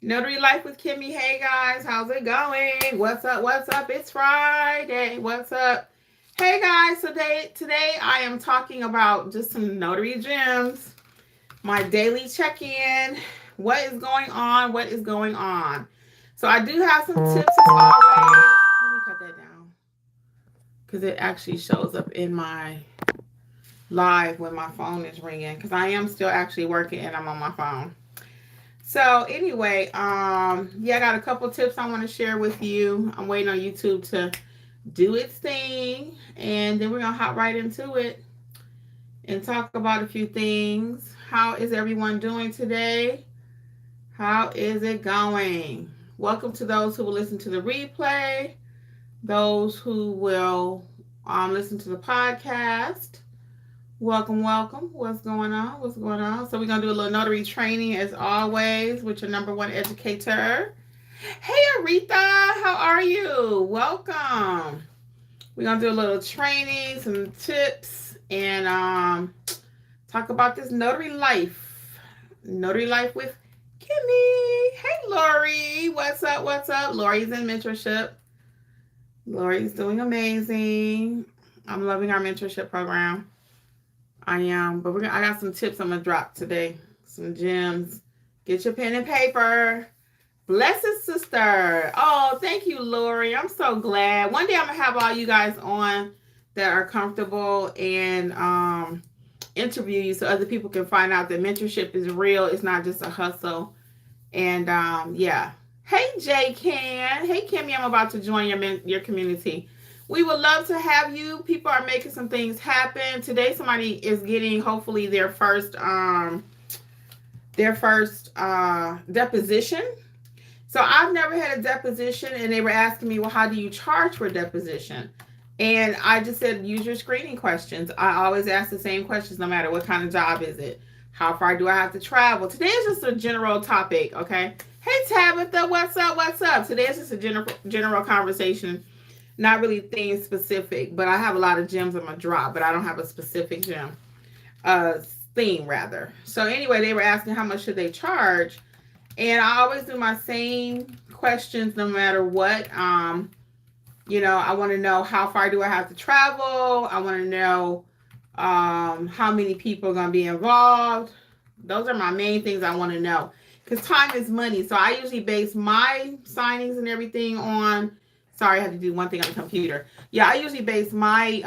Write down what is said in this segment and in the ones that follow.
Notary Life with Kimmi. Hey guys, how's it going? What's up? What's up? It's Friday. What's up? Hey guys, today I am talking about just some notary gems, my daily check-in. What is going on? What is going on? So I do have some tips as always. Let me cut that down because it actually shows up in my live when my phone is ringing because I am still actually working and I'm on my phone. So anyway, yeah, I got a couple tips I want to share with you. I'm waiting on YouTube to do its thing, and then we're gonna hop right into it and talk about a few things. How is everyone doing today? How is it going? Welcome to those who will listen to the replay, those who will listen to the podcast. Welcome, welcome. What's going on? What's going on? So we're going to do a little notary training as always with your number one educator. Hey, Aretha, how are you? Welcome. We're going to do a little training, some tips, and talk about this notary life. Notary life with Kimmi. Hey, Lori. What's up? What's up? Lori's in mentorship. Lori's doing amazing. I'm loving our mentorship program. I am, but I got some tips I'm gonna drop today. Some gems. Get your pen and paper. Blessed sister. Oh, thank you, Lori. I'm so glad. One day I'm gonna have all you guys on that are comfortable and interview you so other people can find out that mentorship is real. It's not just a hustle. And yeah. Hey, J Can. Hey, Kimmi. I'm about to join your community. We would love to have you. People are making some things happen. Today, somebody is getting hopefully their first deposition. So I've never had a deposition, and they were asking me, well, how do you charge for a deposition? And I just said, use your screening questions. I always ask the same questions, no matter what kind of job is it. How far do I have to travel? Today is just a general topic, okay? Hey, Tabitha, what's up? What's up? Today is just a general conversation. Not really thing specific, but I have a lot of gems I'm gonna drop, but I don't have a specific gem, theme rather. So anyway, they were asking how much should they charge, and I always do my same questions no matter what. I want to know how far do I have to travel. I want to know how many people are gonna be involved. Those are my main things I want to know because time is money. So I usually base my signings and everything on. Sorry, I had to do one thing on the computer. Yeah, I usually base my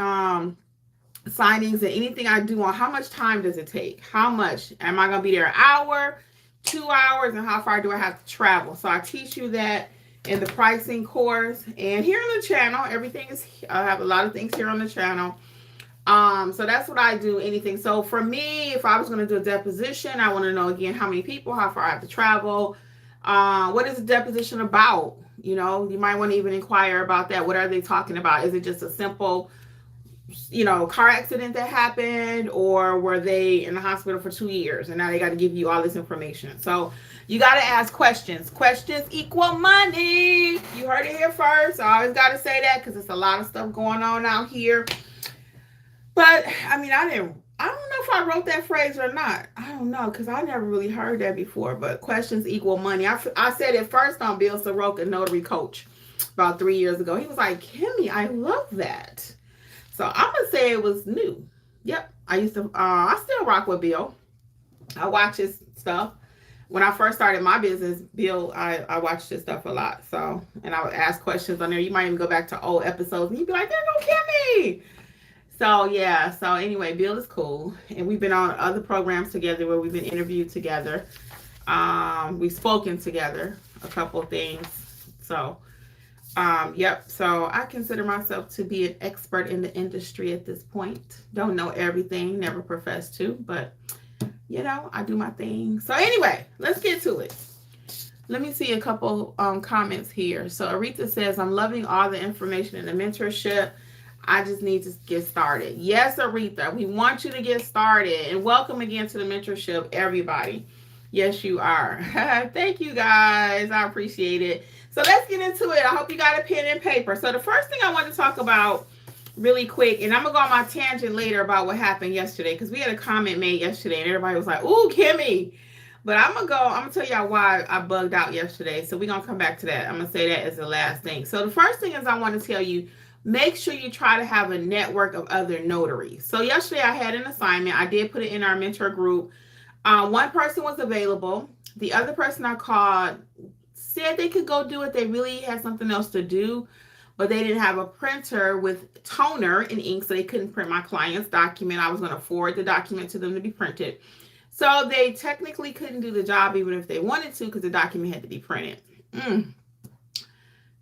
signings and anything I do on how much time does it take? How much? Am I going to be there an hour, 2 hours, and how far do I have to travel? So I teach you that in the pricing course. And here on the channel, I have a lot of things here on the channel. So that's what I do, anything. So for me, if I was going to do a deposition, I want to know, again, how many people, how far I have to travel. What is the deposition about? You might want to even inquire about that. What are they talking about? Is it just a simple, car accident that happened, or were they in the hospital for 2 years and now they got to give you all this information? So you got to ask questions. Questions equal money. You heard it here first. I always got to say that because there's a lot of stuff going on out here. But I don't know if I wrote that phrase or not. I don't know because I never really heard that before. But questions equal money. I said it first on Bill Soroka, Notary Coach, about 3 years ago. He was like, Kimmi, I love that. So I'm going to say it was new. Yep. I still rock with Bill. I watch his stuff. When I first started my business, Bill, I watched his stuff a lot. So, and I would ask questions on there. You might even go back to old episodes and you'd be like, there go Kimmi. So, yeah. So, anyway, Bill is cool. And we've been on other programs together where we've been interviewed together. We've spoken together, a couple of things. So, yep. So, I consider myself to be an expert in the industry at this point. Don't know everything, never profess to, but, I do my thing. So, anyway, let's get to it. Let me see a couple comments here. So, Aretha says, I'm loving all the information in the mentorship. I just need to get started. Yes, Aretha, we want you to get started. And welcome again to the mentorship, everybody. Yes, you are. Thank you, guys. I appreciate it. So let's get into it. I hope you got a pen and paper. So the first thing I want to talk about really quick, and I'm going to go on my tangent later about what happened yesterday, because we had a comment made yesterday, and everybody was like, ooh, Kimmi, But I'm gonna tell y'all why I bugged out yesterday. So we're gonna come back to that. I'm gonna say that as the last thing. So the first thing is I want to tell you, make sure you try to have a network of other notaries. So yesterday I had an assignment. I did put it in our mentor group. One person was available. The other person I called said they could go do it. They really had something else to do, but they didn't have a printer with toner and ink, so they couldn't print my client's document. I was going to forward the document to them to be printed. So they technically couldn't do the job even if they wanted to because the document had to be printed.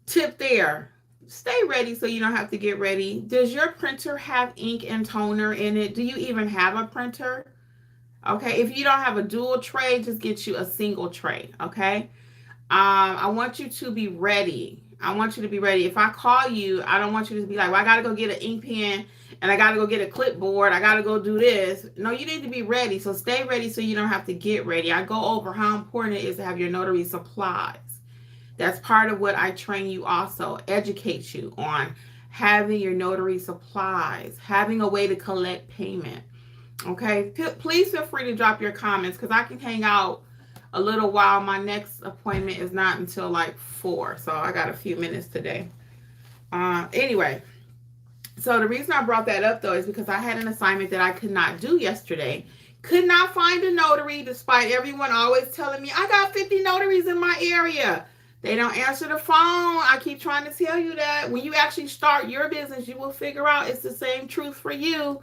Tip there. Stay ready so you don't have to get ready. Does your printer have ink and toner in it? Do you even have a printer? Okay, if you don't have a dual tray, just get you a single tray. Okay, I want you to be ready. I want you to be ready. If I call you, I don't want you to be like, well, I got to go get an ink pen and I got to go get a clipboard. I got to go do this. No, you need to be ready. So stay ready so you don't have to get ready. I go over how important it is to have your notary supplies. That's part of what I train you also, educate you on having your notary supplies, having a way to collect payment. Okay, please feel free to drop your comments because I can hang out a little while. My next appointment is not until like 4, so I got a few minutes today. Anyway, so the reason I brought that up though is because I had an assignment that I could not do yesterday. Could not find a notary despite everyone always telling me I got 50 notaries in my area. They don't answer the phone. I keep trying to tell you that when you actually start your business, you will figure out it's the same truth for you.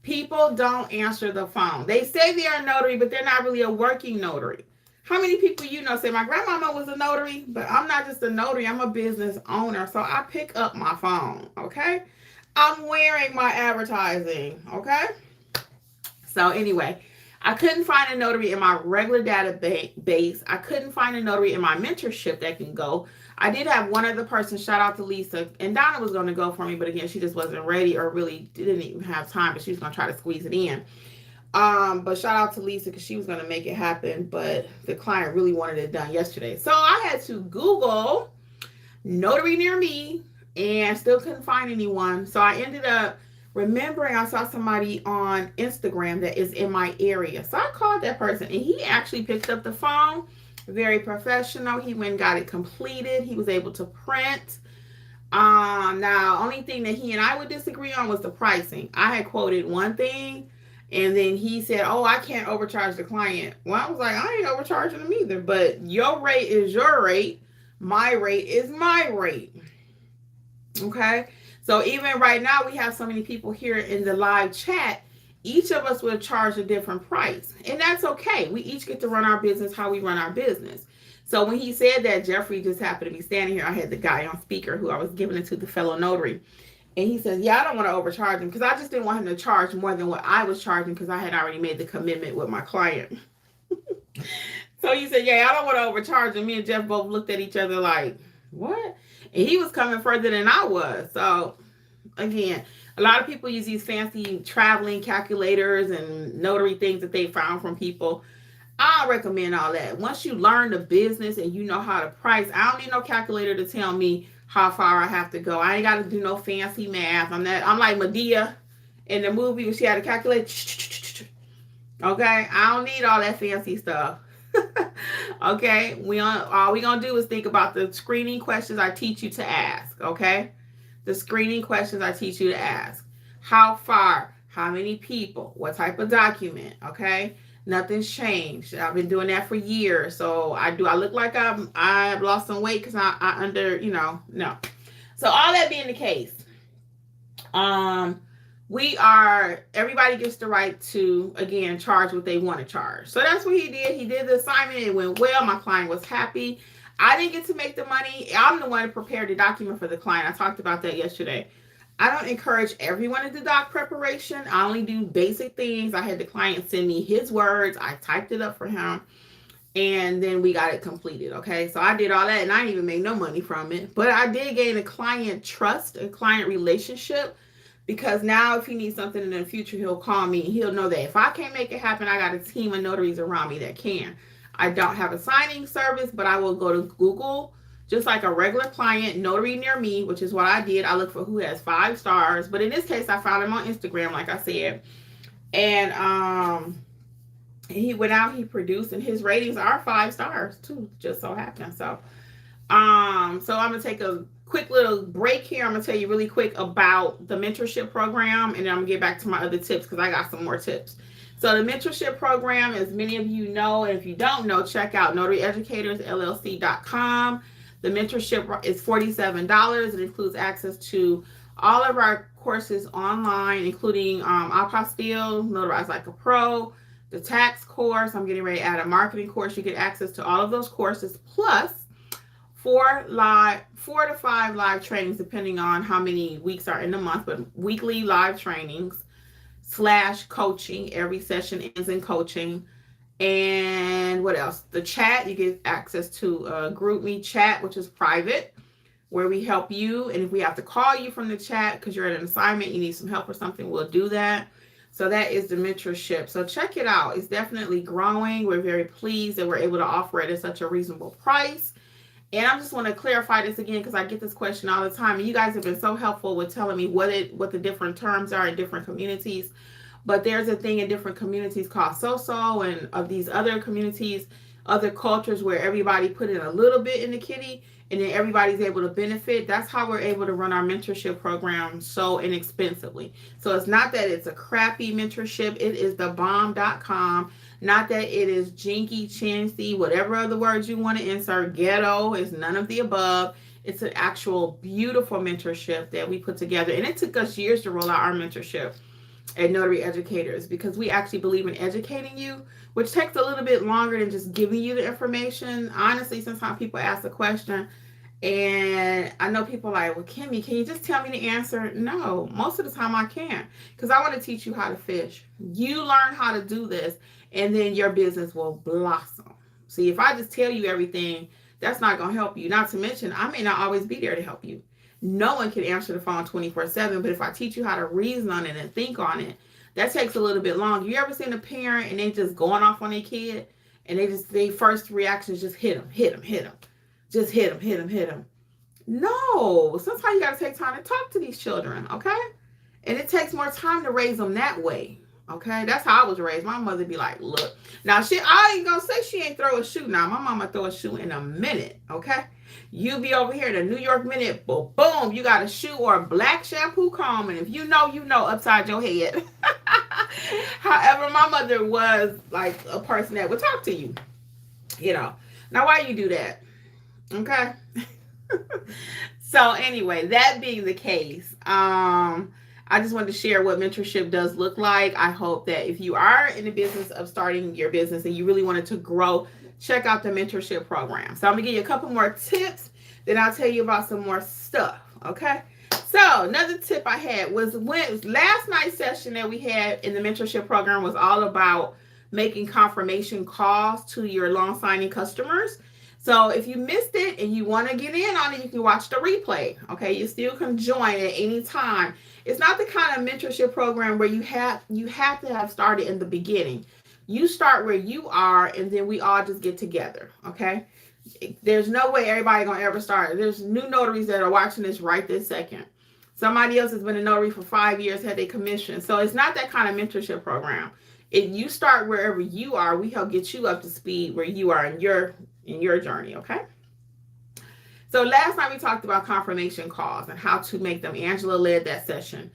People don't answer the phone. They say they are a notary, but they're not really a working notary. How many people you know say, my grandmama was a notary, but I'm not just a notary, I'm a business owner. So I pick up my phone, okay? I'm wearing my advertising, okay? So anyway, I couldn't find a notary in my regular database. I couldn't find a notary in my mentorship that can go. I did have one other person, shout out to Lisa, and Donna was going to go for me, but again, she just wasn't ready or really didn't even have time, but she was going to try to squeeze it in. But shout out to Lisa because she was going to make it happen, but the client really wanted it done yesterday. So I had to Google notary near me and still couldn't find anyone. So I ended up remembering I saw somebody on Instagram that is in my area. So I called that person and he actually picked up the phone. Very professional. He went and got it completed. He was able to print. Now, only thing that he and I would disagree on was the pricing. I had quoted one thing and then he said, oh, I can't overcharge the client. Well, I was like, I ain't overcharging them either, but your rate is your rate. My rate is my rate. Okay. So even right now, we have so many people here in the live chat. Each of us will charge a different price. And that's okay. We each get to run our business how we run our business. So when he said that, Jeffrey just happened to be standing here. I had the guy on speaker who I was giving it to, the fellow notary. And he says, yeah, I don't want to overcharge him because I just didn't want him to charge more than what I was charging because I had already made the commitment with my client. So he said, yeah, I don't want to overcharge him. Me and Jeff both looked at each other like, what? And he was coming further than I was. So again, a lot of people use these fancy traveling calculators and notary things that they found from people. I don't recommend all that. Once you learn the business and you know how to price, I don't need no calculator to tell me how far I have to go. I ain't got to do no fancy math. I'm like Medea in the movie when she had to calculate. Okay, I don't need all that fancy stuff. Okay, all we gonna do is think about the screening questions I teach you to ask. Okay, the screening questions I teach you to ask. How far? How many people? What type of document? Okay, nothing's changed. I've been doing that for years. So I look like I've lost some weight because I no. So all that being the case, everybody gets the right to, again, charge what they want to charge. So that's what he did. He did the assignment. It went well. My client was happy. I didn't get to make the money. I'm the one who prepared the document for the client. I talked about that yesterday. I don't encourage everyone to do doc preparation. I only do basic things. I had the client send me his words. I typed it up for him. And then we got it completed. Okay. So I did all that and I didn't even make no money from it. But I did gain a client trust, a client relationship. Because now if he needs something in the future, he'll call me. He'll know that if I can't make it happen, I got a team of notaries around me that can. I don't have a signing service, but I will go to Google, just like a regular client, notary near me, which is what I did. I look for who has 5 stars. But in this case, I found him on Instagram, like I said. And He went out, he produced, and his ratings are 5 stars too, just so happens. So I'm gonna take a quick little break here. I'm gonna tell you really quick about the mentorship program, and then I'm gonna get back to my other tips because I got some more tips. So the mentorship program, as many of you know, and if you don't know, check out notaryeducatorsllc.com. The mentorship is $47. It includes access to all of our courses online, including apostille, Notarize Like a Pro, the tax course. I'm getting ready to add a marketing course. You get access to all of those courses, plus 4 to 5 live trainings, depending on how many weeks are in the month, but weekly live trainings / coaching. Every session ends in coaching. And what else? The chat, you get access to a group me chat, which is private, where we help you. And if we have to call you from the chat because you're at an assignment, you need some help or something, we'll do that. So that is the mentorship. So check it out. It's definitely growing. We're very pleased that we're able to offer it at such a reasonable price. And I just want to clarify this again because I get this question all the time. And you guys have been so helpful with telling me what the different terms are in different communities. But there's a thing in different communities called so-so, and of these other communities, other cultures where everybody put in a little bit in the kitty and then everybody's able to benefit. That's how we're able to run our mentorship program so inexpensively. So it's not that it's a crappy mentorship. It is the bomb.com. Not that it is jinky, chancy, whatever other words you want to insert. Ghetto is none of the above. It's an actual beautiful mentorship that we put together. And it took us years to roll out our mentorship at Notary Educators because we actually believe in educating you, which takes a little bit longer than just giving you the information. Honestly, sometimes people ask a question and I know people are like, well, Kimmi, can you just tell me the answer? No, most of the time I can't because I want to teach you how to fish. You learn how to do this and then your business will blossom. See, if I just tell you everything, that's not going to help you. Not to mention, I may not always be there to help you. No one can answer the phone 24/7, but if I teach you how to reason on it and think on it, that takes a little bit longer. You ever seen a parent and they just going off on their kid and their first reaction is just hit them, just hit them. No, sometimes you got to take time to talk to these children, okay? And it takes more time to raise them that way. Okay, that's how I was raised. My mother be like, look, now I ain't gonna say she ain't throw a shoe. Now my mama throw a shoe in a minute. Okay, you be over here in the New York minute, boom, boom, you got a shoe or a black shampoo comb, and if you know, upside your head. However, my mother was like a person that would talk to you. Now why you do that? Okay. So anyway, that being the case, I just wanted to share what mentorship does look like. I hope that if you are in the business of starting your business and you really wanted to grow, check out the mentorship program. So I'm gonna give you a couple more tips, then I'll tell you about some more stuff. Okay. So another tip I had was last night's session that we had in the mentorship program was all about making confirmation calls to your loan signing customers. So if you missed it and you want to get in on it, you can watch the replay. Okay, you still can join at any time. It's not the kind of mentorship program where you have to have started in the beginning. You start where you are, and then we all just get together. Okay, there's no way everybody gonna ever start. There's new notaries that are watching this right this second. Somebody else has been a notary for 5 years, had their commission. So it's not that kind of mentorship program. If you start wherever you are, we help get you up to speed where you are in your journey, okay? So last night we talked about confirmation calls and how to make them. Angela led that session.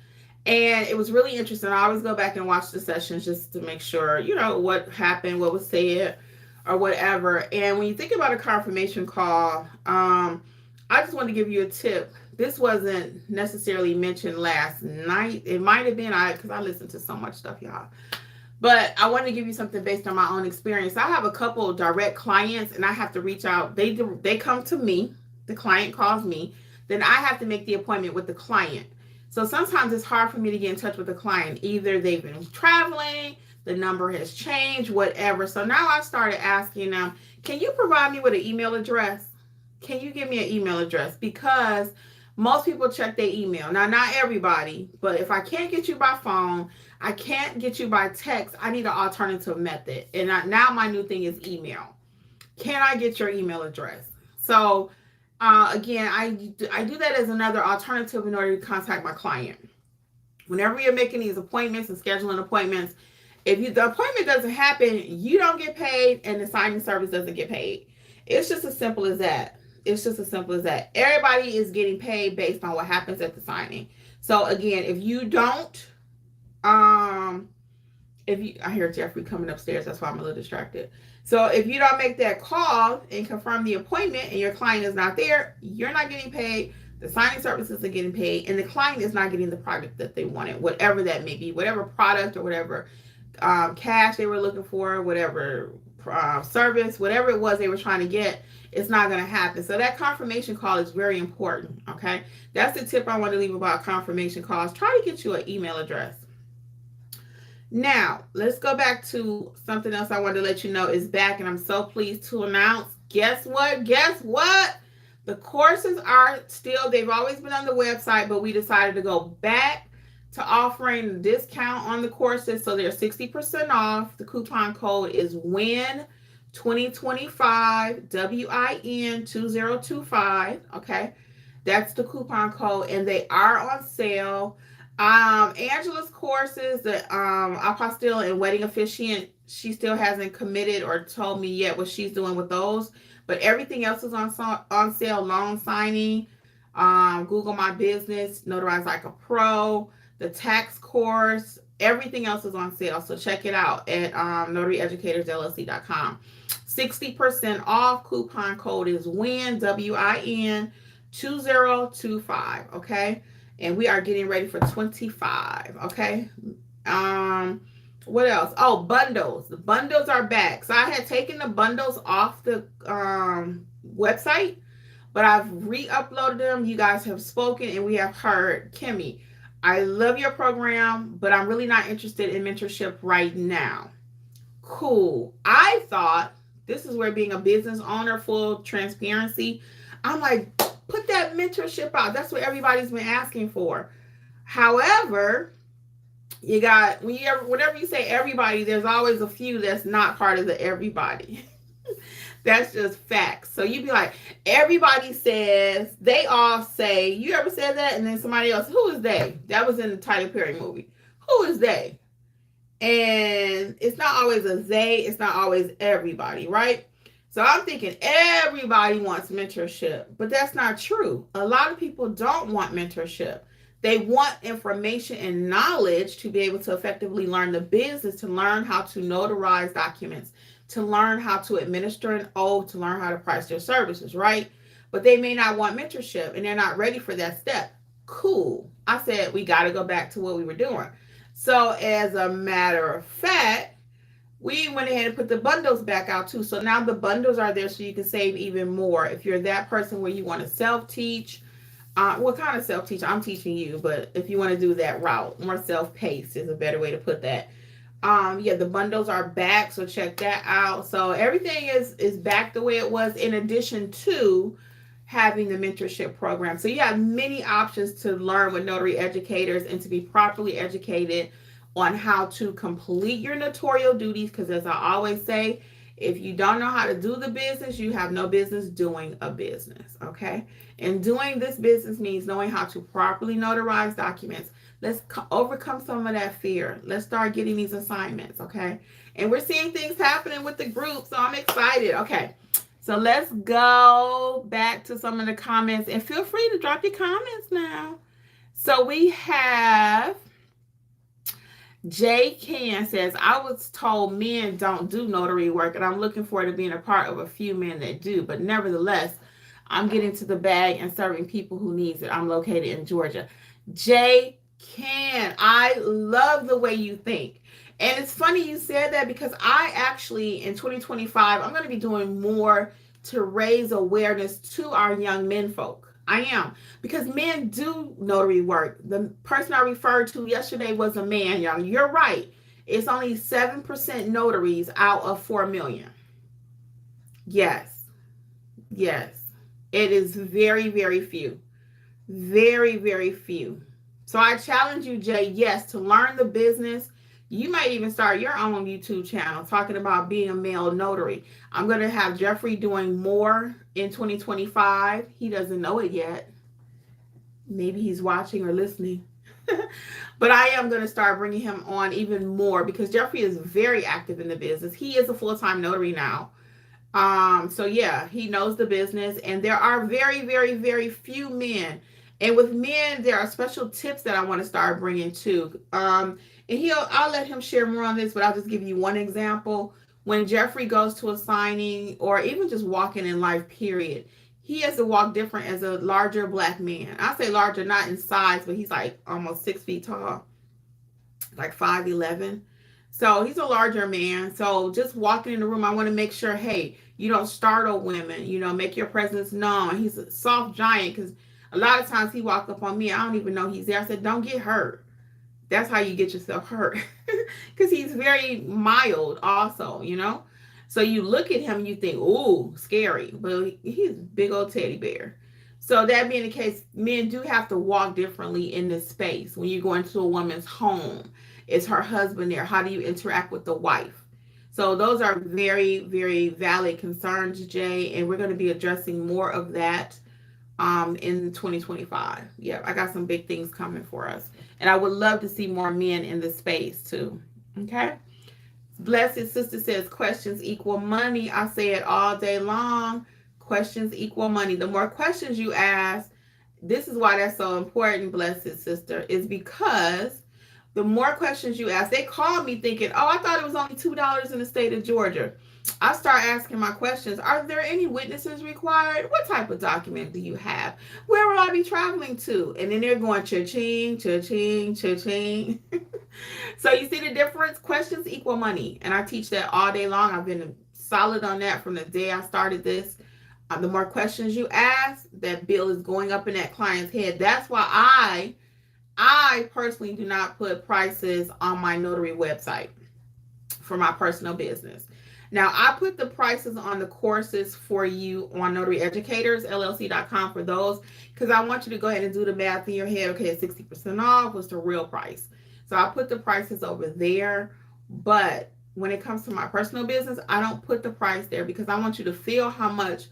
And it was really interesting. I always go back and watch the sessions just to make sure, what happened, what was said, or whatever. And when you think about a confirmation call, I just want to give you a tip. This wasn't necessarily mentioned last night. It might have been, because I listen to so much stuff, y'all. But I want to give you something based on my own experience. I have a couple of direct clients and I have to reach out. They come to me. The client calls me. Then I have to make the appointment with the client. So sometimes it's hard for me to get in touch with the client. Either they've been traveling, the number has changed, whatever. So now I started asking them, can you provide me with an email address? Can you give me an email address? Because most people check their email. Now, not everybody, but if I can't get you by phone, I can't get you by text, I need an alternative method. And now my new thing is email. Can I get your email address? So again, I do that as another alternative in order to contact my client. Whenever you're making these appointments and scheduling appointments, If the appointment doesn't happen, you don't get paid, and the signing service doesn't get paid. It's just as simple as that. It's just as simple as that. Everybody is getting paid based on what happens at the signing. So again, if you don't, um, if you, I hear Jeffrey coming upstairs, that's why I'm a little distracted. So if you don't make that call and confirm the appointment, and your client is not there, you're not getting paid. The signing services are getting paid, and the client is not getting the product that they wanted, whatever that may be, whatever product or whatever cash they were looking for, whatever service, whatever it was they were trying to get, it's not going to happen. So that confirmation call is very important. Okay, that's the tip I want to leave about confirmation calls. Try to get you an email address. Now, let's go back to something else I wanted to let you know is back, and I'm so pleased to announce. Guess what? Guess what? The courses are still, they've always been on the website, but we decided to go back to offering a discount on the courses. So they're 60% off. The coupon code is WIN2025, WIN 2025. Okay. That's the coupon code, and they are on sale. Angela's courses, the apostille and wedding officiant, she still hasn't committed or told me yet what she's doing with those, but everything else is on sale. Loan signing, Google My Business, Notarize Like a Pro, the tax course, everything else is on sale. So check it out at notaryeducatorsllc.com. 60% off. Coupon code is WIN, WIN 2025. Okay. And we are getting ready for 25. Okay. What else? Oh, bundles. The bundles are back. So I had taken the bundles off the website, but I've re-uploaded them. You guys have spoken and we have heard. Kimmi, I love your program, but I'm really not interested in mentorship right now. Cool. I thought, this is where being a business owner, full transparency, I'm like, put that mentorship out. That's what everybody's been asking for. However, you got, whenever you say everybody, there's always a few that's not part of the everybody. That's just facts. So you'd be like, everybody says, they all say, you ever said that? And then somebody else, who is they? That was in the Tyler Perry movie. Who is they? And it's not always a they, it's not always everybody, right? So I'm thinking everybody wants mentorship, but that's not true. A lot of people don't want mentorship. They want information and knowledge to be able to effectively learn the business, to learn how to notarize documents, to learn how to administer an oath, to learn how to price their services, right? But they may not want mentorship and they're not ready for that step. Cool. I said, we got to go back to what we were doing. So as a matter of fact, we went ahead and put the bundles back out too. So now the bundles are there so you can save even more. If you're that person where you want to self-teach, what kind of self-teach? I'm teaching you, but if you want to do that route, more self-paced is a better way to put that. Yeah, the bundles are back, so check that out. So everything is back the way it was, in addition to having the mentorship program. So you have many options to learn with notary educators and to be properly educated on how to complete your notarial duties, because as I always say, if you don't know how to do the business, you have no business doing a business, okay? And doing this business means knowing how to properly notarize documents. Let's overcome some of that fear. Let's start getting these assignments, okay? And we're seeing things happening with the group, so I'm excited. Okay, so let's go back to some of the comments, and feel free to drop your comments now. So we have Jay Can says, I was told men don't do notary work, and I'm looking forward to being a part of a few men that do. But nevertheless, I'm getting to the bag and serving people who needs it. I'm located in Georgia. Jay Can, I love the way you think. And it's funny you said that, because I actually, in 2025, I'm going to be doing more to raise awareness to our young men folk. I am, because men do notary work. The person I referred to yesterday was a man, y'all. You're right. It's only 7% notaries out of 4 million. Yes. Yes. It is very, very few. Very, very few. So I challenge you, Jay, yes, to learn the business. You might even start your own YouTube channel talking about being a male notary. I'm going to have Jeffrey doing more in 2025. He doesn't know it yet. Maybe he's watching or listening. But I am going to start bringing him on even more because Jeffrey is very active in the business. He is a full-time notary now. So yeah, he knows the business, and there are very, very, very few men. And with men, there are special tips that I want to start bringing too. And I'll let him share more on this, but I'll just give you one example. When Jeffrey goes to a signing or even just walking in life, period, he has to walk different as a larger black man. I say larger, not in size, but he's like almost 6 feet tall, like 5'11". So he's a larger man. So just walking in the room, I want to make sure, hey, you don't startle women, make your presence known. He's a soft giant because a lot of times he walked up on me. I don't even know he's there. I said, don't get hurt. That's how you get yourself hurt. Because he's very mild also. So you look at him and you think, ooh, scary. But he's a big old teddy bear. So that being the case, men do have to walk differently in this space. When you go into a woman's home, is her husband there? How do you interact with the wife? So those are very, very valid concerns, Jay, and we're going to be addressing more of that in 2025. Yeah, I got some big things coming for us. And I would love to see more men in the space too. Okay. Blessed Sister says questions equal money. I say it all day long. Questions equal money. The more questions you ask, this is why that's so important, Blessed Sister, is because the more questions you ask, they call me thinking, oh, I thought it was only $2 in the state of Georgia. I start asking my questions. Are there any witnesses required? What type of document do you have? Where will I be traveling to? And then they're going cha-ching, cha-ching, cha-ching. So you see the difference? Questions equal money. And I teach that all day long. I've been solid on that from the day I started this. The more questions you ask, that bill is going up in that client's head. That's why I personally do not put prices on my notary website for my personal business. Now, I put the prices on the courses for you on notaryeducatorsllc.com for those because I want you to go ahead and do the math in your head. Okay, it's 60% off. What's the real price? So I put the prices over there. But when it comes to my personal business, I don't put the price there because I want you to feel how much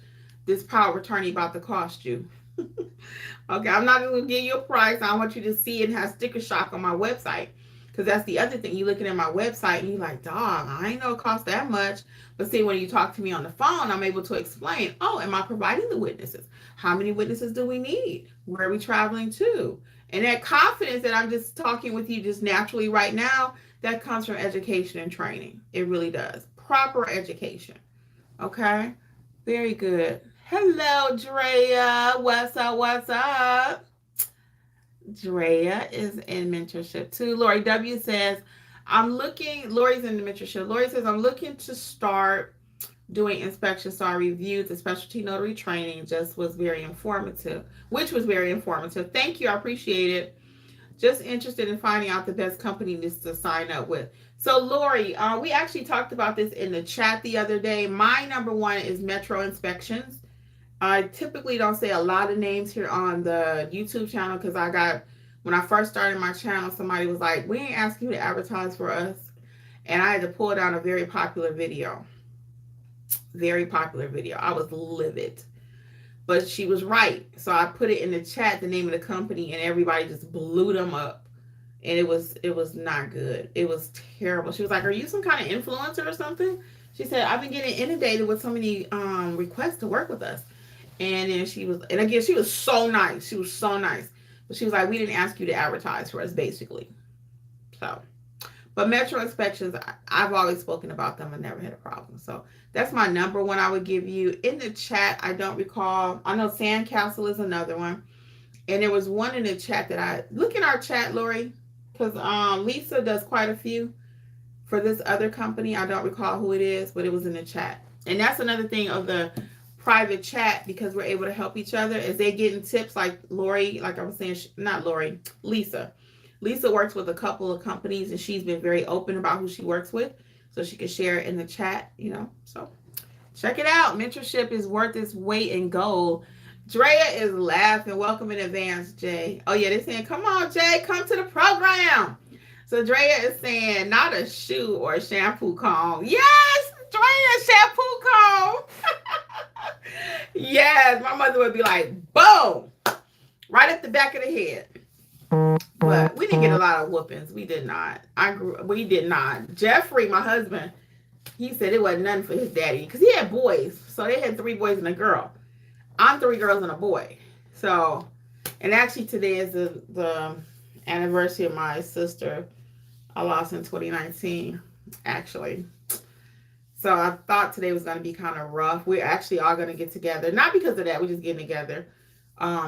this power of attorney about to cost you. Okay, I'm not going to give you a price. I want you to see it and have sticker shock on my website. Because that's the other thing. You're looking at my website and you're like, dog, I ain't know it costs that much. But see, when you talk to me on the phone, I'm able to explain, oh, am I providing the witnesses? How many witnesses do we need? Where are we traveling to? And that confidence that I'm just talking with you just naturally right now, that comes from education and training. It really does. Proper education. Okay? Very good. Hello, Drea. What's up? What's up? Drea is in mentorship too. Lori W says, Lori's in the mentorship. Lori says, I'm looking to start doing inspections. So I reviewed the specialty notary training, which was very informative. Thank you. I appreciate it. Just interested in finding out the best company to sign up with. So Lori, we actually talked about this in the chat the other day. My number one is Metro Inspections. I typically don't say a lot of names here on the YouTube channel because when I first started my channel, somebody was like, we ain't asking you to advertise for us. And I had to pull down a very popular video. Very popular video. I was livid. But she was right. So I put it in the chat, the name of the company, and everybody just blew them up. And it was not good. It was terrible. She was like, are you some kind of influencer or something? She said, I've been getting inundated with so many requests to work with us. And then she was so nice. She was so nice. But she was like, we didn't ask you to advertise for us, basically. So, but Metro Inspections, I've always spoken about them. I never had a problem. So that's my number one I would give you. In the chat, I don't recall. I know Sandcastle is another one. And there was one in the chat look in our chat, Lori, because Lisa does quite a few for this other company. I don't recall who it is, but it was in the chat. And that's another thing of the private chat, because we're able to help each other as they get in tips like Lori, like I was saying, not Lori, Lisa. Lisa works with a couple of companies and she's been very open about who she works with. So she can share it in the chat, So check it out. Mentorship is worth its weight in gold. Drea is laughing. Welcome in advance, Jay. Oh yeah, they're saying, come on, Jay, come to the program. So Drea is saying, not a shoe or a shampoo comb. Yes, Drea, shampoo comb. Yes, my mother would be like, boom, right at the back of the head. But we didn't get a lot of whoopings. We did not. We did not. Jeffrey, my husband, he said it wasn't nothing for his daddy because he had boys. So they had 3 boys and a girl. I'm 3 girls and a boy. So, and actually today is the anniversary of my sister. I lost in 2019, actually. So I thought today was going to be kind of rough. We're actually all going to get together. Not because of that. We're just getting together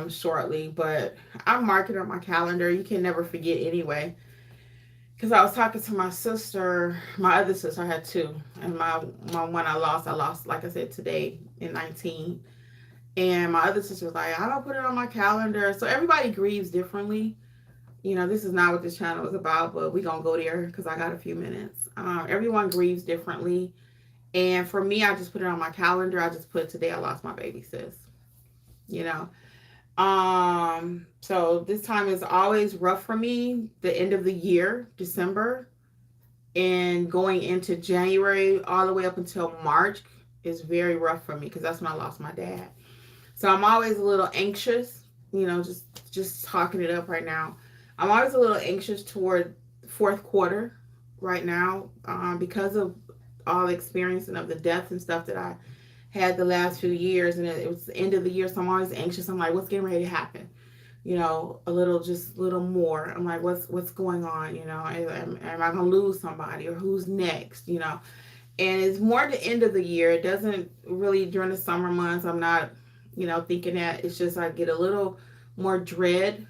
shortly. But I'm marking on my calendar. You can never forget anyway. Because I was talking to my sister, my other sister, I had two. And my one I lost, like I said, today in 19. And my other sister was like, I don't put it on my calendar. So everybody grieves differently. You know, this is not what this channel is about, but we're going to go there because I got a few minutes. Everyone grieves differently. And for me, I just put it on my calendar. I just put today I lost my baby sis. You know. So this time is always rough for me. The end of the year, December, and going into January all the way up until March is very rough for me because that's when I lost my dad. So I'm always a little anxious, you know, just talking it up right now. I'm always a little anxious toward fourth quarter right now because of all the experiencing of the deaths and stuff that I had the last few years. And it was the end of the year, so I'm always anxious. I'm like, what's getting ready to happen? You know, just a little more. I'm like, what's going on? You know, am I going to lose somebody or who's next? You know, and it's more the end of the year. It doesn't really during the summer months. I'm not, you know, thinking that. It's just I get a little more dread.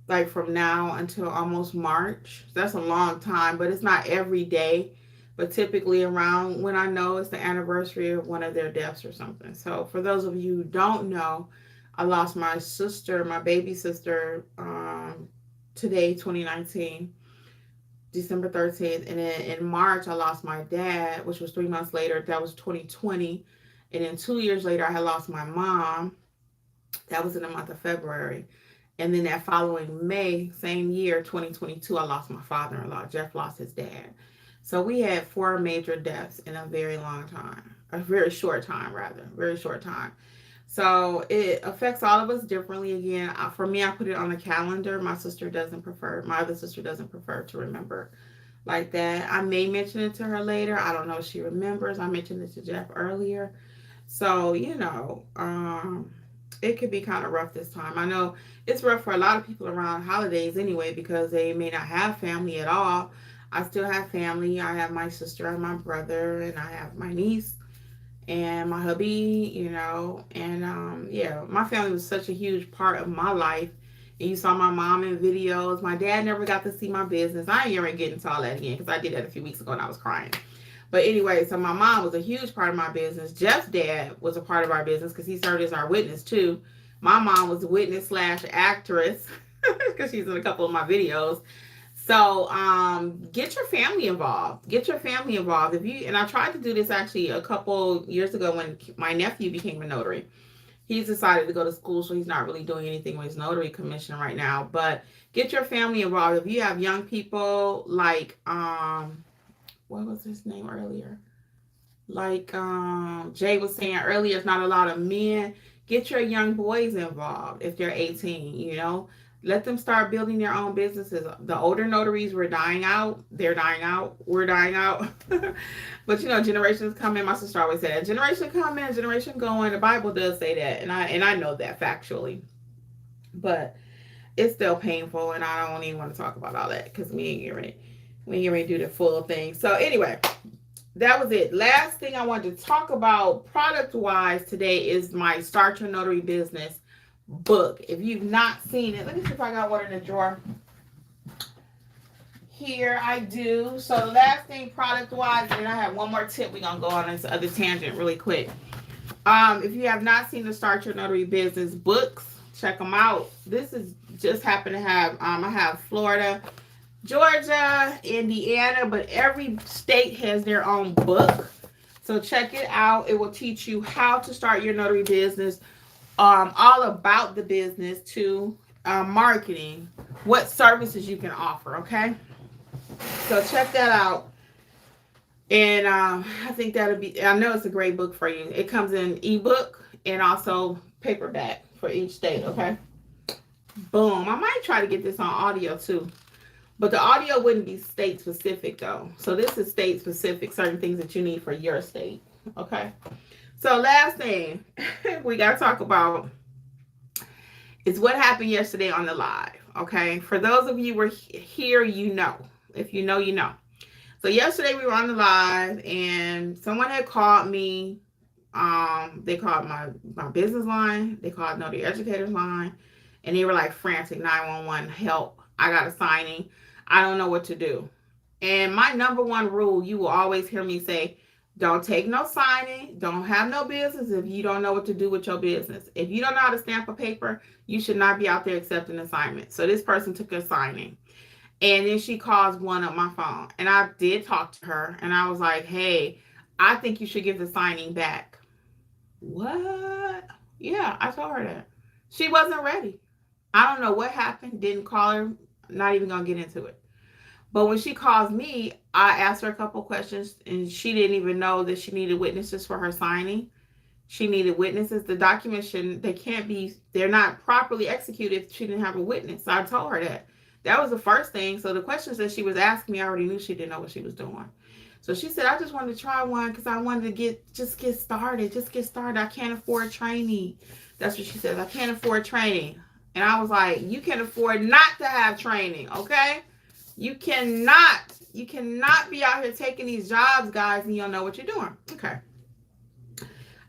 Like from now until almost March. That's a long time, but it's not every day. But typically around when I know it's the anniversary of one of their deaths or something. So for those of you who don't know, I lost my sister, my baby sister, today, 2019, December 13th. And then in March, I lost my dad, which was 3 months later. That was 2020. And then 2 years later, I had lost my mom. That was in the month of February. And then that following May, same year, 2022, I lost my father-in-law. Jeff lost his dad. So we had 4 major deaths in a very long time. A very short time, rather. Very short time. So it affects all of us differently. Again, for me, I put it on the calendar. My other sister doesn't prefer to remember like that. I may mention it to her later. I don't know if she remembers. I mentioned it to Jeff earlier. So, you know, it could be kind of rough this time. I know it's rough for a lot of people around holidays anyway because they may not have family at all. I still have family. I have my sister and my brother, and I have my niece and my hubby, you know. And yeah, my family was such a huge part of my life. And you saw my mom in videos. My dad never got to see my business. I ain't ever get into all that again because I did that a few weeks ago and I was crying. But anyway, so my mom was a huge part of my business. Jeff's dad was a part of our business because he served as our witness too. My mom was a witness slash actress because she's in a couple of my videos. So get your family involved. Get your family involved. And I tried to do this actually a couple years ago when my nephew became a notary. He's decided to go to school, so he's not really doing anything with his notary commission right now. But get your family involved. If you have young people like what was his name earlier? Like Jay was saying earlier, it's not a lot of men. Get your young boys involved if they're 18, you know. Let them start building their own businesses. The older notaries were dying out. They're dying out. We're dying out. But you know, generations coming. My sister always said that. Generation coming, generation going. The Bible does say that. And I know that factually. But it's still painful, and I don't even want to talk about all that because we ain't getting ready to do the full thing. So anyway, that was it. Last thing I wanted to talk about product wise today is my Start Your Notary Business book. If you've not seen it, let me see if I got one in the drawer. Here I do. So the last thing product wise, and I have one more tip. We're gonna go on this other tangent really quick. If you have not seen the Start Your Notary Business books, check them out. This is just happen to have I have Florida, Georgia, Indiana, but every state has their own book. So check it out. It will teach you how to start your notary business, all about the business to marketing, what services you can offer, okay? So check that out. And I think that'll be, I know it's a great book for you. It comes in ebook and also paperback for each state, okay? Boom. I might try to get this on audio too. But the audio wouldn't be state specific though. So this is state specific, certain things that you need for your state. Okay. So last thing we got to talk about is what happened yesterday on the live. Okay. For those of you who were here, you know. If you know, you know. So yesterday we were on the live and someone had called me. They called my business line. They called Notary Educators line. And they were like frantic, 911, help. I got a signing. I don't know what to do. And my number one rule, you will always hear me say, don't take no signing. Don't have no business if you don't know what to do with your business. If you don't know how to stamp a paper, you should not be out there accepting assignments. So this person took a signing. And then she calls one up my phone. And I did talk to her. And I was like, hey, I think you should give the signing back. What? Yeah, I told her that. She wasn't ready. I don't know what happened. Didn't call her. Not even going to get into it. But when she calls me, I asked her a couple questions. And she didn't even know that she needed witnesses for her signing. She needed witnesses. The documents shouldn't, they can't be, they're not properly executed if she didn't have a witness. So I told her that. That was the first thing. So the questions that she was asking me, I already knew she didn't know what she was doing. So she said, I just wanted to try one because I wanted to get started. Just get started. I can't afford training. That's what she says. I can't afford training. And I was like, you can afford not to have training, okay? You cannot be out here taking these jobs, guys, and you don't know what you're doing. Okay.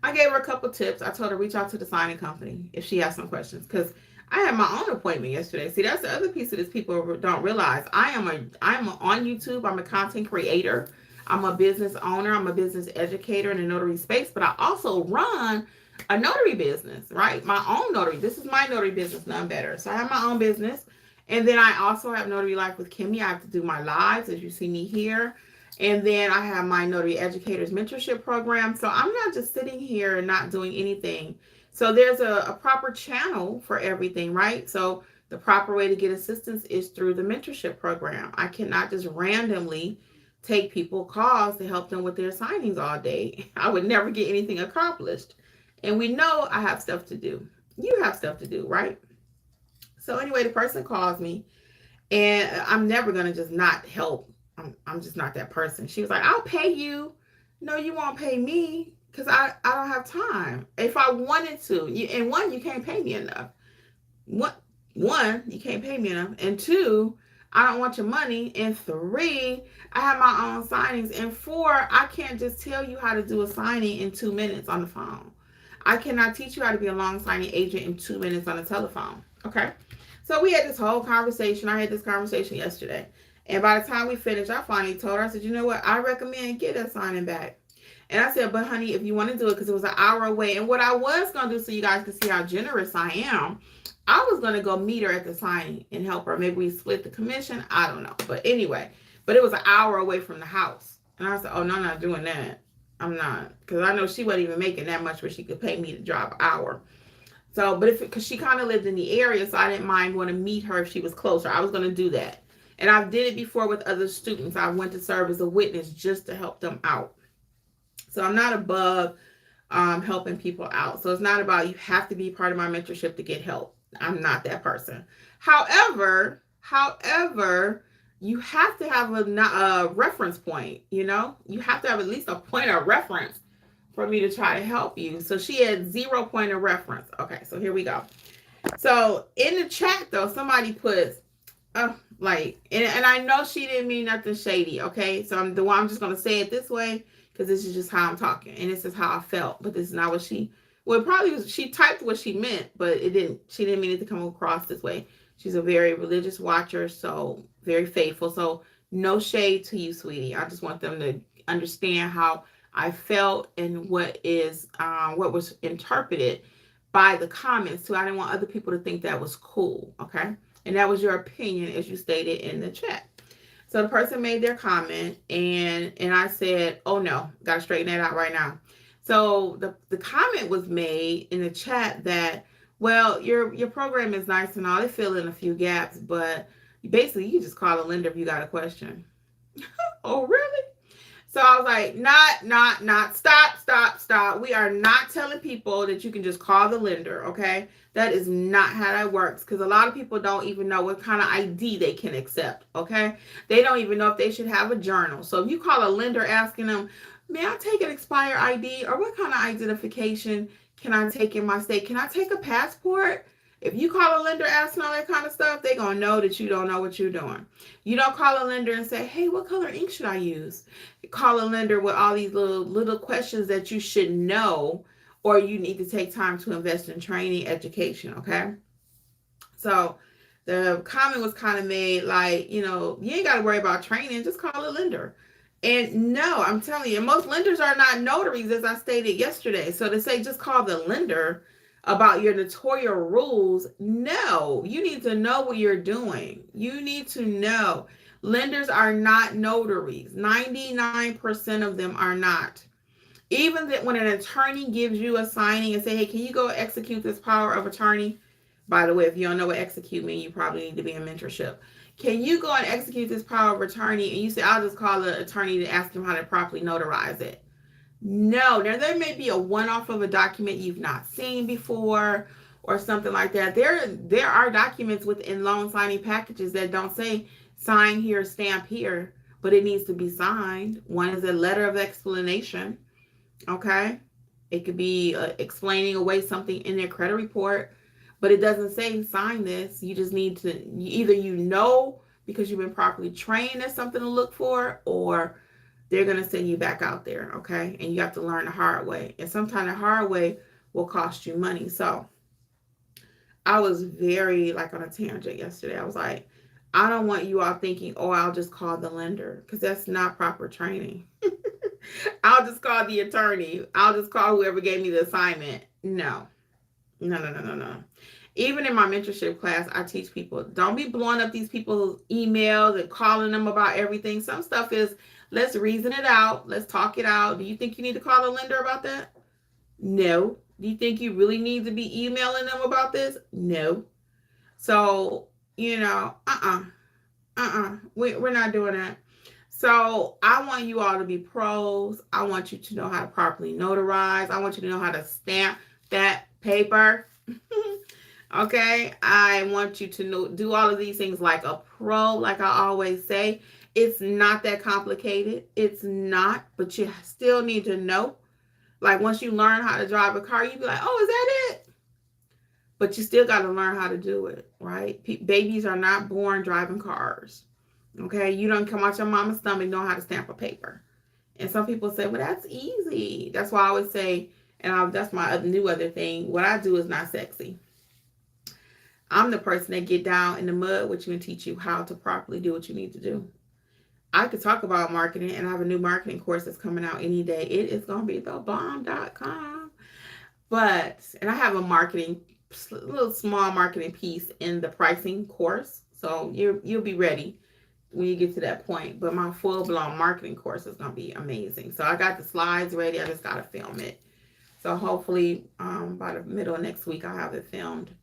I gave her a couple tips. I told her reach out to the signing company if she has some questions because I had my own appointment yesterday. See, that's the other piece of this people don't realize. I am on YouTube. I'm a content creator. I'm a business owner. I'm a business educator in the notary space, but I also run a notary business, right? My own notary. This is my notary business, none better. So I have my own business. And then I also have Notary Life with Kimmi. I have to do my lives as you see me here. And then I have my Notary Educators Mentorship Program. So I'm not just sitting here and not doing anything. So there's a proper channel for everything, right? So the proper way to get assistance is through the mentorship program. I cannot just randomly take people calls to help them with their signings all day. I would never get anything accomplished. And we know I have stuff to do. You have stuff to do, right? So anyway, the person calls me and I'm never going to just not help. I'm just not that person. She was like, I'll pay you. No, you won't pay me because I don't have time. If I wanted to, and one, you can't pay me enough. One, you can't pay me enough. And two, I don't want your money. And three, I have my own signings. And four, I can't just tell you how to do a signing in 2 minutes on the phone. I cannot teach you how to be a loan signing agent in 2 minutes on the telephone. Okay? So we had this whole conversation. I had this conversation yesterday. And by the time we finished, I finally told her, I said, you know what? I recommend get that signing back. And I said, but honey, if you want to do it, because it was an hour away. And what I was going to do so you guys can see how generous I am, I was going to go meet her at the signing and help her. Maybe we split the commission. I don't know. But anyway, but it was an hour away from the house. And I said, oh, no, I'm not doing that. I'm not. Because I know she wasn't even making that much where she could pay me to drive an hour. So, but because she kind of lived in the area, so I didn't mind going to meet her if she was closer. I was going to do that. And I did it before with other students. I went to serve as a witness just to help them out. So I'm not above helping people out. So it's not about you have to be part of my mentorship to get help. I'm not that person. However, you have to have a reference point, you know? You have to have at least a point of reference for me to try to help you. So she had 0 point of reference. Okay, so here we go. So in the chat, though, somebody puts, and I know she didn't mean nothing shady, okay? So I'm just going to say it this way because this is just how I'm talking. And this is how I felt. But this is not what she typed what she meant, but she didn't mean it to come across this way. She's a very religious watcher, so very faithful. So no shade to you, sweetie. I just want them to understand how I felt and what was interpreted by the comments too. I didn't want other people to think that was cool, okay? And that was your opinion as you stated in the chat. So the person made their comment and I said, oh no, gotta straighten that out right now. So the comment was made in the chat that, well, your program is nice and all, they fill in a few gaps, but basically you just call a lender if you got a question. Oh, really? So I was like, not, stop. We are not telling people that you can just call the lender, okay? That is not how that works because a lot of people don't even know what kind of ID they can accept, okay? They don't even know if they should have a journal. So if you call a lender asking them, may I take an expired ID or what kind of identification can I take in my state? Can I take a passport? If you call a lender asking all that kind of stuff, they're going to know that you don't know what you're doing. You don't call a lender and say, hey, what color ink should I use? Call a lender with all these little questions that you should know, or you need to take time to invest in training education, okay? So the comment was kind of made like, you ain't got to worry about training, just call a lender. And no, I'm telling you, most lenders are not notaries, as I stated yesterday. So to say just call the lender about your notarial rules, no, you need to know what you're doing. You need to know. Lenders are not notaries. 99% of them are not. Even that when an attorney gives you a signing and say, hey, can you go execute this power of attorney? By the way, if you don't know what execute means, you probably need to be in mentorship. Can you go and execute this power of attorney? And you say, I'll just call the attorney to ask them how to properly notarize it. No, now there may be a one-off of a document you've not seen before or something like that. There are documents within loan signing packages that don't say sign here, stamp here, but it needs to be signed. One is a letter of explanation, okay? It could be explaining away something in their credit report, but it doesn't say sign this. You just need to, either because you've been properly trained as something to look for, or they're going to send you back out there, okay? And you have to learn the hard way. And sometimes the hard way will cost you money. So I was very like on a tangent yesterday. I was like, I don't want you all thinking, oh, I'll just call the lender, because that's not proper training. I'll just call the attorney. I'll just call whoever gave me the assignment. No. Even in my mentorship class, I teach people, don't be blowing up these people's emails and calling them about everything. Some stuff is, let's reason it out. Let's talk it out. Do you think you need to call a lender about that? No. Do you think you really need to be emailing them about this? No. So, we're not doing that. So I want you all to be pros. I want you to know how to properly notarize. I want you to know how to stamp that paper. Okay, I want you to do all of these things like a pro. Like I always say, it's not that complicated. It's not, but you still need to know. Like once you learn how to drive a car, you be like, oh, is that it? But you still got to learn how to do it, right? Babies are not born driving cars. Okay, you don't come out your mama's stomach know how to stamp a paper. And some people say, well, that's easy. That's why I always say, and that's my new other thing. What I do is not sexy. I'm the person that get down in the mud with you and teach you how to properly do what you need to do. I could talk about marketing, and I have a new marketing course that's coming out any day. It is going to be thebomb.com. And I have a little small marketing piece in the pricing course. So you'll be ready when you get to that point. But my full-blown marketing course is going to be amazing. So I got the slides ready. I just got to film it. So hopefully by the middle of next week, I'll have it filmed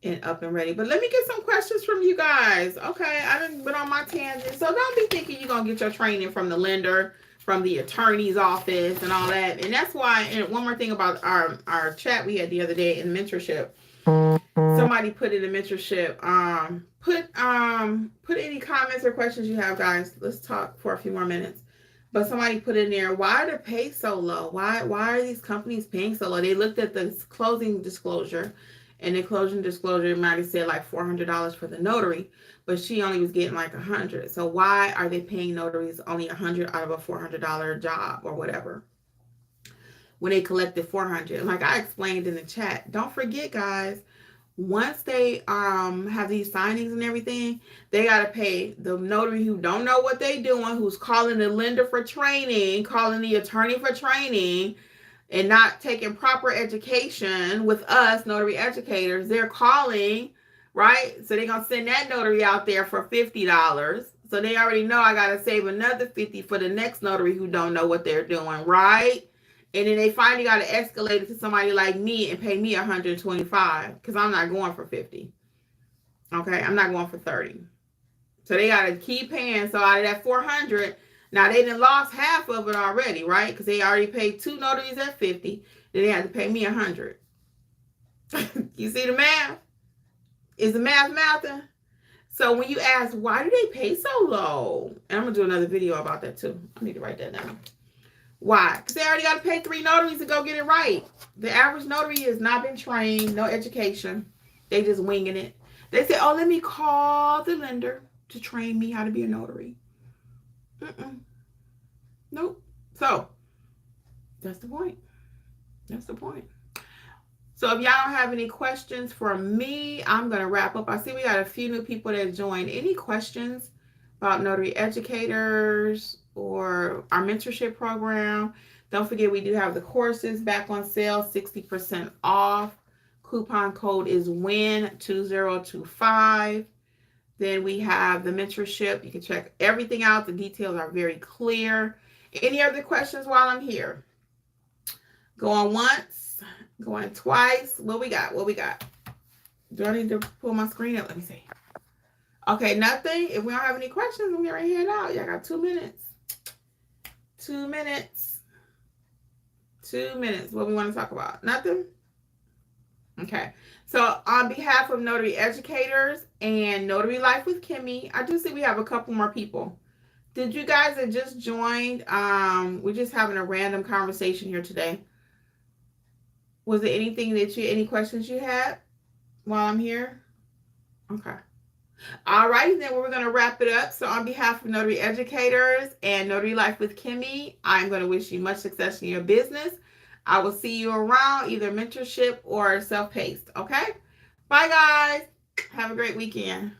and up and ready. But let me get some questions from you guys. Okay, I done been on my tangent. So don't be thinking you're going to get your training from the lender, from the attorney's office and all that. And that's why, and one more thing about our chat we had the other day in mentorship. Somebody put in the mentorship, put any comments or questions you have, guys. Let's talk for a few more minutes. But somebody put in there, why are the pay so low? Why are these companies paying so low? They looked at the closing disclosure, and the closing disclosure might have said like $400 for the notary, but she only was getting like $100. So why are they paying notaries only $100 out of a $400 job or whatever, when they collected $400? Like I explained in the chat, don't forget, guys, once they have these signings and everything, they got to pay the notary who don't know what they doing, who's calling the lender for training, calling the attorney for training, and not taking proper education with us notary educators. They're calling, right? So they're going to send that notary out there for $50. So they already know I got to save another $50 for the next notary who don't know what they're doing, right? And then they finally got to escalate it to somebody like me and pay me $125, because I'm not going for $50. Okay, I'm not going for $30. So they got to keep paying. So out of that $400, Now they done lost half of it already, right? Because they already paid 2 notaries at 50. Then they had to pay me 100. You see the math? Is the math mathing? So when you ask, why do they pay so low? And I'm going to do another video about that too. I need to write that down. Why? Because they already got to pay 3 notaries to go get it right. The average notary has not been trained, no education. They just winging it. They say, oh, let me call the lender to train me how to be a notary. Nope. So that's the point. That's the point. So if y'all don't have any questions for me, I'm going to wrap up. I see we got a few new people that joined. Any questions about Notary Educators or our mentorship program? Don't forget we do have the courses back on sale, 60% off. Coupon code is WIN2025. Then we have the mentorship. You can check everything out. The details are very clear. Any other questions while I'm here? Going once, going twice. What we got? What we got? Do I need to pull my screen up? Let me see. Okay, nothing. If we don't have any questions, we're going to head out. Y'all got 2 minutes. 2 minutes. 2 minutes. What we want to talk about? Nothing? Okay. So on behalf of Notary Educators and Notary Life with Kimmi, I do see we have a couple more people. Did you guys that just joined? We're just having a random conversation here today. Was there anything that any questions you had while I'm here? Okay. All right, then we're going to wrap it up. So on behalf of Notary Educators and Notary Life with Kimmi, I'm going to wish you much success in your business. I will see you around, either mentorship or self-paced. Okay? Bye, guys. Have a great weekend.